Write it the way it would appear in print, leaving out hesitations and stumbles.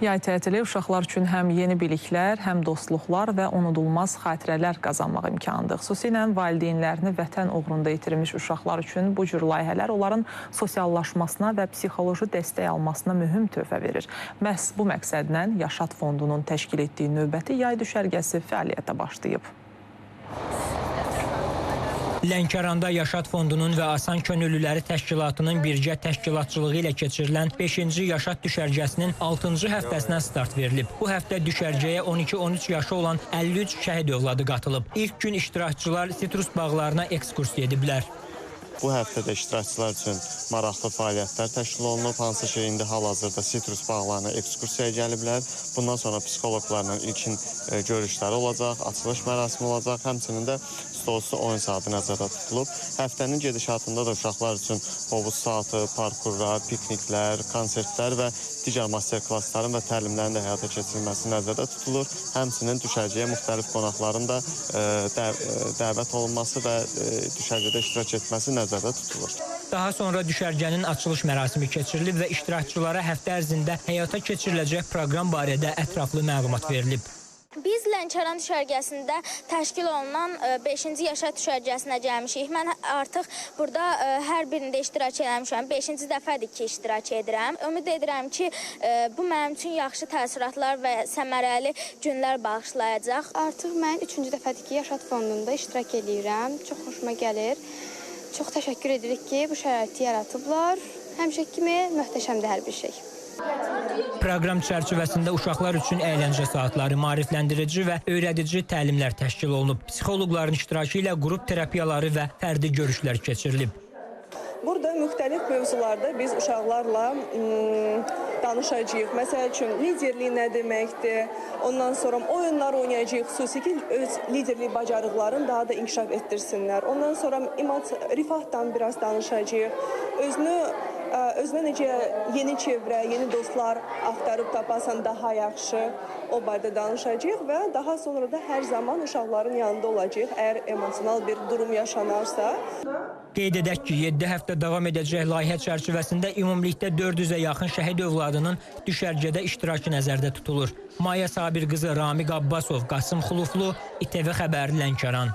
Yay tətili uşaqlar üçün həm yeni biliklər, həm dostluqlar və unudulmaz xatirələr qazanmaq imkanıdır. Xüsusilə valideynlərini vətən uğrunda itirmiş uşaqlar üçün bu cür layihələr onların sosiallaşmasına və psixoloji dəstək almasına mühüm töhfə verir. Məhz bu məqsədlə Yaşad Fondunun təşkil etdiyi növbəti yay düşərgəsi fəaliyyətə başlayıb. Lənkəranda Yaşad Fondunun və Asan Könüllüləri Təşkilatının birgə təşkilatçılığı ilə keçirilən 5-ci Yaşad düşərgəsinin 6-cı həftəsinə start verilib. Bu həftə düşərgəyə 12-13 yaşı olan 53 şəhid övladı qatılıb. İlk gün iştirakçılar sitrus bağlarına ekskursiya ediblər. Bu həftədə iştirakçılar üçün maraqlı fəaliyyətlər təşkil olunub. Hansı ki, indi hal-hazırda sitrus bağlarına ekskursiyaya gəliblər. Bundan sonra psixologlarla ilkin görüşləri olacaq, açılış mərasimi olacaq. Həmçinin də stolüstü oyun saatı nəzərdə tutulub. Həftənin gedişatında da uşaqlar üçün hovuz saatı, parkurlar, pikniklər, konsertlər və digər master-klassların və təlimlərin də həyata keçirilməsi nəzərdə tutulur. Həmçinin düşərgəyə müxtəlif qonaqların da dəvət olunması və düşərgədə iştirak etməsi nəzərdə tutulur. Daha sonra düşərgənin açılış mərasimi keçirilib və iştirakçılara həftə ərzində həyata keçiriləcək proqram barədə ətraflı məlumat verilib. Biz Lənkəran düşərgəsində təşkil olunan 5-ci Yaşad düşərgəsinə gəlmişik. Mən artıq burada hər birində iştirak eləmişəm. 5-ci dəfədir ki, iştirak edirəm. Ümid edirəm ki, bu mənim üçün yaxşı təəssüratlar və səmərəli günlər bağışlayacaq. Artıq mən 3-cü dəfədir ki, Yaşad Fondunda iştirak edirəm. Çox xoşuma gəlir. Çox təşəkkür edirik ki, bu şəraiti yaratıblar. Həmişə kimi möhtəşəmdir hər bir şey. Proqram çərçivəsində uşaqlar üçün əyləncə saatları, maarifləndirici və öyrədici təlimlər təşkil olunub. Psixoloqların iştirakı ilə qrup terapiyaları və fərdi görüşlər keçirilib. Burada müxtəlif mövzularda biz uşaqlarla danışacağıq. Məsəl üçün, liderlik nə deməkdir? Ondan sonra oyunlar oynayacağıq, xüsusi ki, öz liderlik bacarıqlarını daha da inkişaf etdirsinlər. Ondan sonra rifahdan biraz danışacağıq. Özünə necə yeni çevrə, yeni dostlar axtarıb tapasan daha yaxşı, o barədə danışacağıq və daha sonra da hər zaman uşaqların yanında olacağıq, əgər emosional bir durum yaşanarsa. Qeyd edək ki, 7 həftə davam edəcək layihə çərçivəsində ümumilikdə 400-ə yaxın şəhid övladının düşərgədə iştirakı nəzərdə tutulur. Maya Sabir qızı Ramiq Abbasov, Qasım Xuluflu, İTV Xəbər, Lənkəran.